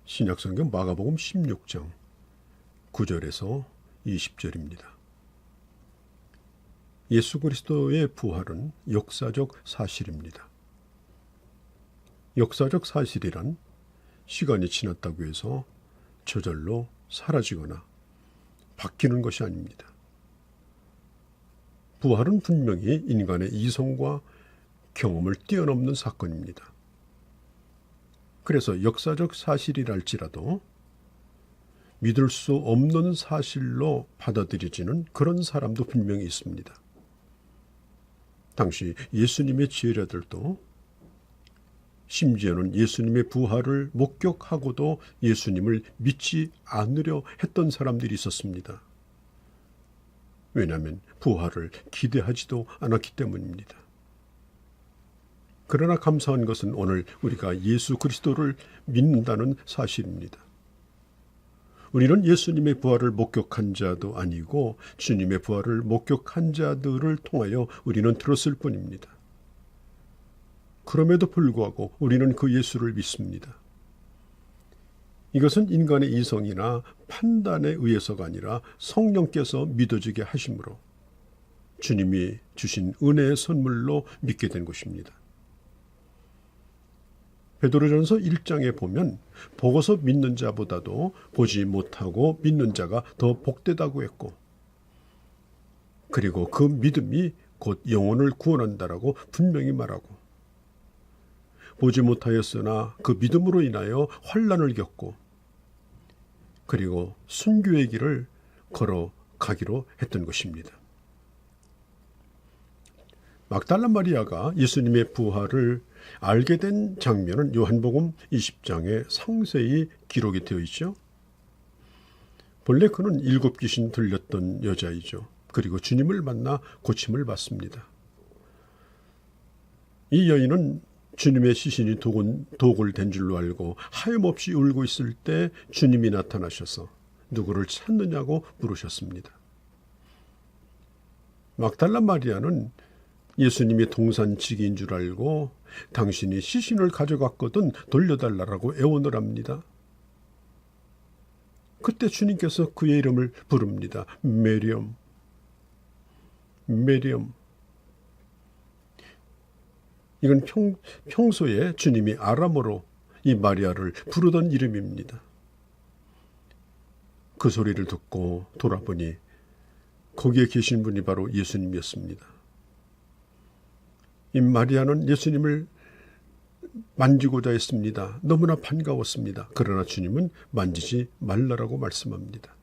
신약성경 마가복음 16장 9절에서 20절입니다. 예수 그리스도의 부활은 역사적 사실입니다. 역사적 사실이란 시간이 지났다고 해서 저절로 사라지거나 바뀌는 것이 아닙니다. 부활은 분명히 인간의 이성과 경험을 뛰어넘는 사건입니다. 그래서 역사적 사실이랄지라도 믿을 수 없는 사실로 받아들여지는 그런 사람도 분명히 있습니다. 당시 예수님의 제자들도 심지어는 예수님의 부활을 목격하고도 예수님을 믿지 않으려 했던 사람들이 있었습니다. 왜냐하면 부활을 기대하지도 않았기 때문입니다. 그러나 감사한 것은 오늘 우리가 예수 그리스도를 믿는다는 사실입니다. 우리는 예수님의 부활을 목격한 자도 아니고 주님의 부활을 목격한 자들을 통하여 우리는 들었을 뿐입니다. 그럼에도 불구하고 우리는 그 예수를 믿습니다. 이것은 인간의 이성이나 판단에 의해서가 아니라 성령께서 믿어지게 하심으로 주님이 주신 은혜의 선물로 믿게 된 것입니다. 베드로전서 1장에 보면 보고서 믿는 자보다도 보지 못하고 믿는 자가 더 복되다고 했고, 그리고 그 믿음이 곧 영혼을 구원한다라고 분명히 말하고, 보지 못하였으나 그 믿음으로 인하여 환난을 겪고 그리고 순교의 길을 걸어가기로 했던 것입니다. 막달라 마리아가 예수님의 부활을 알게 된 장면은 요한복음 20장에 상세히 기록이 되어 있죠. 본래 그는 7 귀신 들렸던 여자이죠. 그리고 주님을 만나 고침을 받습니다. 이 여인은 주님의 시신이 도굴된 줄로 알고 하염없이 울고 있을 때 주님이 나타나셔서 누구를 찾느냐고 물으셨습니다. 막달라 마리아는 예수님이 동산지기인 줄 알고 당신이 시신을 가져갔거든 돌려달라고 애원을 합니다. 그때 주님께서 그의 이름을 부릅니다. 메리엄, 메리엄. 이건 평소에 주님이 아람어로 이 마리아를 부르던 이름입니다. 그 소리를 듣고 돌아보니 거기에 계신 분이 바로 예수님이었습니다. 이 마리아는 예수님을 만지고자 했습니다. 너무나 반가웠습니다. 그러나 주님은 만지지 말라라고 말씀합니다.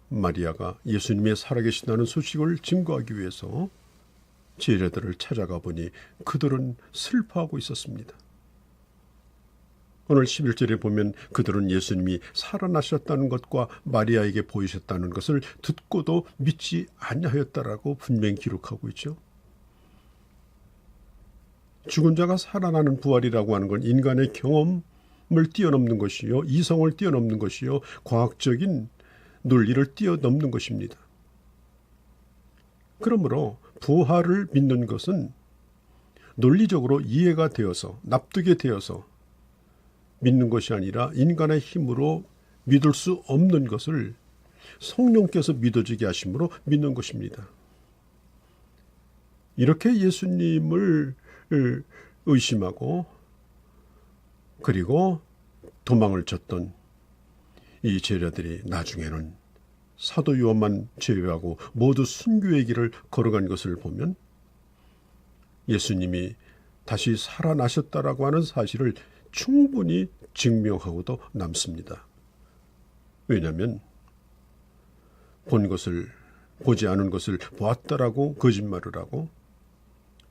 마리아가 예수님이 살아계신다는 소식을 증거하기 위해서 제자들을 찾아가 보니 그들은 슬퍼하고 있었습니다. 오늘 11절에 보면 그들은 예수님이 살아나셨다는 것과 마리아에게 보이셨다는 것을 듣고도 믿지 아니하였다라고 분명히 기록하고 있죠. 죽은 자가 살아나는 부활이라고 하는 건 인간의 경험을 뛰어넘는 것이요, 이성을 뛰어넘는 것이요, 과학적인 논리를 뛰어넘는 것입니다. 그러므로 부활을 믿는 것은 논리적으로 이해가 되어서 납득이 되어서 믿는 것이 아니라 인간의 힘으로 믿을 수 없는 것을 성령께서 믿어지게 하심으로 믿는 것입니다. 이렇게 예수님을 의심하고 그리고 도망을 쳤던 이 제자들이 나중에는 사도 요한만 제외하고 모두 순교의 길을 걸어간 것을 보면 예수님이 다시 살아나셨다라고 하는 사실을 충분히 증명하고도 남습니다. 왜냐하면 본 것을 보지 않은 것을 보았다라고 거짓말을 하고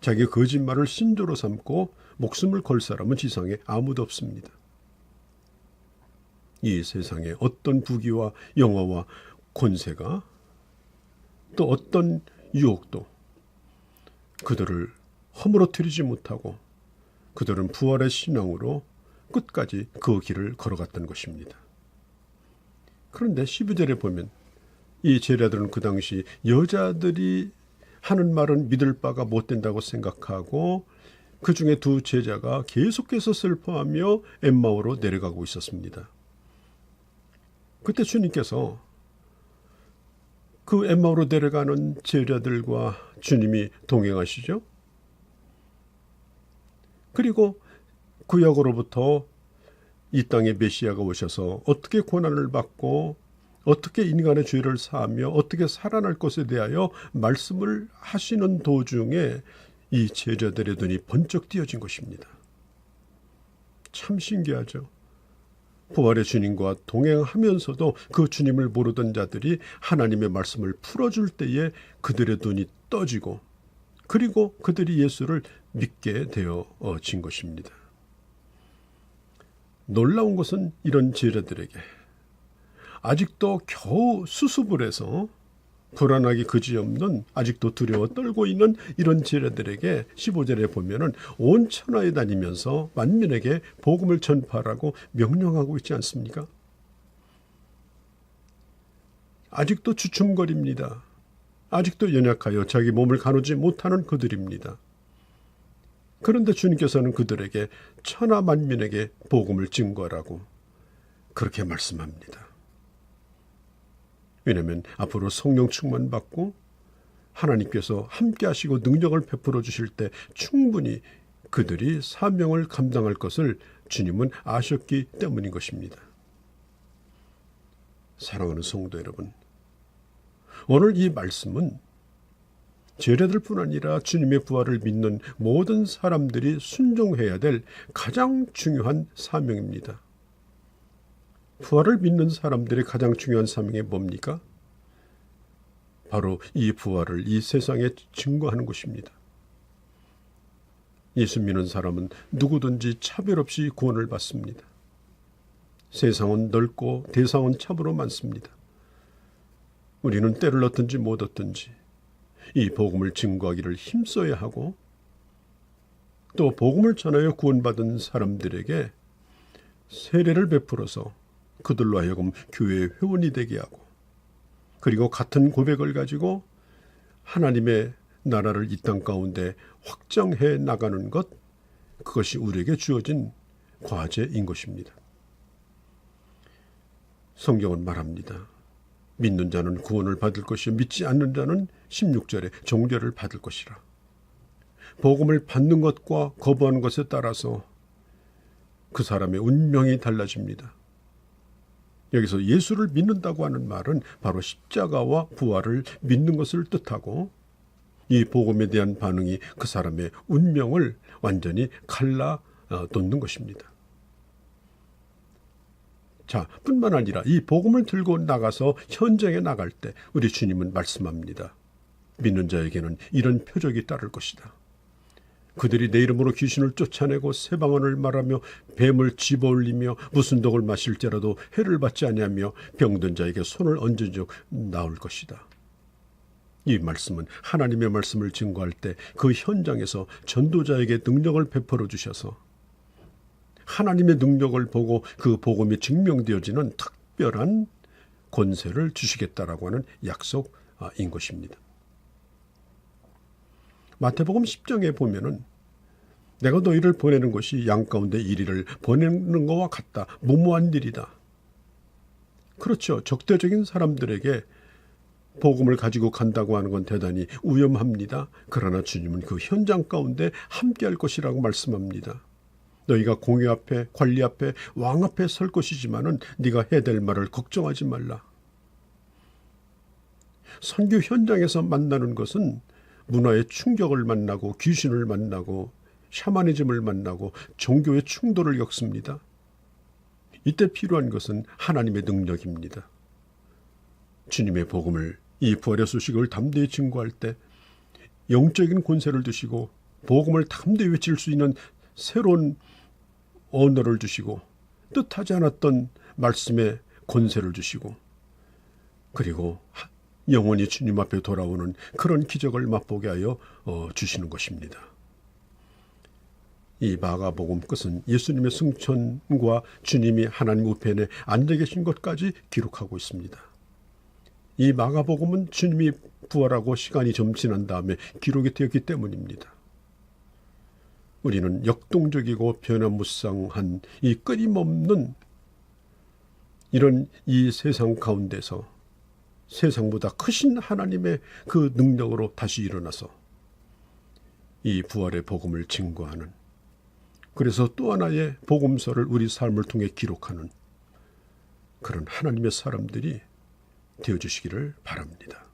자기 거짓말을 신조로 삼고 목숨을 걸 사람은 지상에 아무도 없습니다. 이 세상에 어떤 부귀와 영화와 권세가 또 어떤 유혹도 그들을 허물어뜨리지 못하고 그들은 부활의 신앙으로 끝까지 그 길을 걸어갔던 것입니다. 그런데 12절에 보면 이 제자들은 그 당시 여자들이 하는 말은 믿을 바가 못 된다고 생각하고 그 중에 두 제자가 계속해서 슬퍼하며 엠마오로 내려가고 있었습니다. 그때 주님께서 그 엠마오로 내려가는 제자들과 주님이 동행하시죠. 그리고 구약으로부터 이 땅에 메시아가 오셔서 어떻게 고난을 받고 어떻게 인간의 죄를 사하며 어떻게 살아날 것에 대하여 말씀을 하시는 도중에 이 제자들의 눈이 번쩍 띄어진 것입니다. 참 신기하죠. 부활의 주님과 동행하면서도 그 주님을 모르던 자들이 하나님의 말씀을 풀어줄 때에 그들의 눈이 떠지고 그리고 그들이 예수를 믿게 되어진 것입니다. 놀라운 것은 이런 제자들에게 아직도 겨우 수습을 해서 불안하기 그지없는 아직도 두려워 떨고 있는 이런 제자들에게 15절에 보면은 온 천하에 다니면서 만민에게 복음을 전파하라고 명령하고 있지 않습니까? 아직도 주춤거립니다. 아직도 연약하여 자기 몸을 가누지 못하는 그들입니다. 그런데 주님께서는 그들에게 천하 만민에게 복음을 증거하라고 그렇게 말씀합니다. 왜냐하면 앞으로 성령 충만 받고 하나님께서 함께 하시고 능력을 베풀어 주실 때 충분히 그들이 사명을 감당할 것을 주님은 아셨기 때문인 것입니다. 사랑하는 성도 여러분, 오늘 이 말씀은 제자들뿐 아니라 주님의 부활을 믿는 모든 사람들이 순종해야 될 가장 중요한 사명입니다. 부활을 믿는 사람들의 가장 중요한 사명이 뭡니까? 바로 이 부활을 이 세상에 증거하는 것입니다. 예수 믿는 사람은 누구든지 차별 없이 구원을 받습니다. 세상은 넓고 대상은 참으로 많습니다. 우리는 때를 얻든지 못 얻든지 이 복음을 증거하기를 힘써야 하고 또 복음을 전하여 구원받은 사람들에게 세례를 베풀어서 그들로 하여금 교회의 회원이 되게 하고 그리고 같은 고백을 가지고 하나님의 나라를 이 땅 가운데 확장해 나가는 것, 그것이 우리에게 주어진 과제인 것입니다. 성경은 말합니다. 믿는 자는 구원을 받을 것이요 믿지 않는 자는 16절에 정죄를 받을 것이라. 복음을 받는 것과 거부하는 것에 따라서 그 사람의 운명이 달라집니다. 여기서 예수를 믿는다고 하는 말은 바로 십자가와 부활을 믿는 것을 뜻하고 이 복음에 대한 반응이 그 사람의 운명을 완전히 갈라놓는 것입니다. 자, 뿐만 아니라 이 복음을 들고 나가서 현장에 나갈 때 우리 주님은 말씀합니다. 믿는 자에게는 이런 표적이 따를 것이다. 그들이 내 이름으로 귀신을 쫓아내고 새 방언을 말하며 뱀을 집어올리며 무슨 독을 마실지라도 해를 받지 아니하며 병든 자에게 손을 얹은 적 나올 것이다. 이 말씀은 하나님의 말씀을 증거할 때 그 현장에서 전도자에게 능력을 베풀어 주셔서 하나님의 능력을 보고 그 복음이 증명되어지는 특별한 권세를 주시겠다라고 하는 약속인 것입니다. 마태복음 10장에 보면은 내가 너희를 보내는 것이 양 가운데 이리를 보내는 것과 같다. 무모한 일이다. 그렇죠. 적대적인 사람들에게 복음을 가지고 간다고 하는 건 대단히 위험합니다. 그러나 주님은 그 현장 가운데 함께할 것이라고 말씀합니다. 너희가 공회 앞에, 관리 앞에, 왕 앞에 설 것이지만은 네가 해야 될 말을 걱정하지 말라. 선교 현장에서 만나는 것은 문화의 충격을 만나고 귀신을 만나고 샤머니즘을 만나고 종교의 충돌을 겪습니다. 이때 필요한 것은 하나님의 능력입니다. 주님의 복음을, 이 부활의 소식을 담대히 증거할 때 영적인 권세를 주시고 복음을 담대히 외칠 수 있는 새로운 언어를 주시고 뜻하지 않았던 말씀의 권세를 주시고 그리고 영원히 주님 앞에 돌아오는 그런 기적을 맛보게 하여 주시는 것입니다. 이 마가복음 끝은 예수님의 승천과 주님이 하나님 우편에 앉아 계신 것까지 기록하고 있습니다. 이 마가복음은 주님이 부활하고 시간이 좀 지난 다음에 기록이 되었기 때문입니다. 우리는 역동적이고 변화무쌍한 이 끊임없는 이런 이 세상 가운데서 세상보다 크신 하나님의 그 능력으로 다시 일어나서 이 부활의 복음을 증거하는, 그래서 또 하나의 복음서를 우리 삶을 통해 기록하는 그런 하나님의 사람들이 되어주시기를 바랍니다.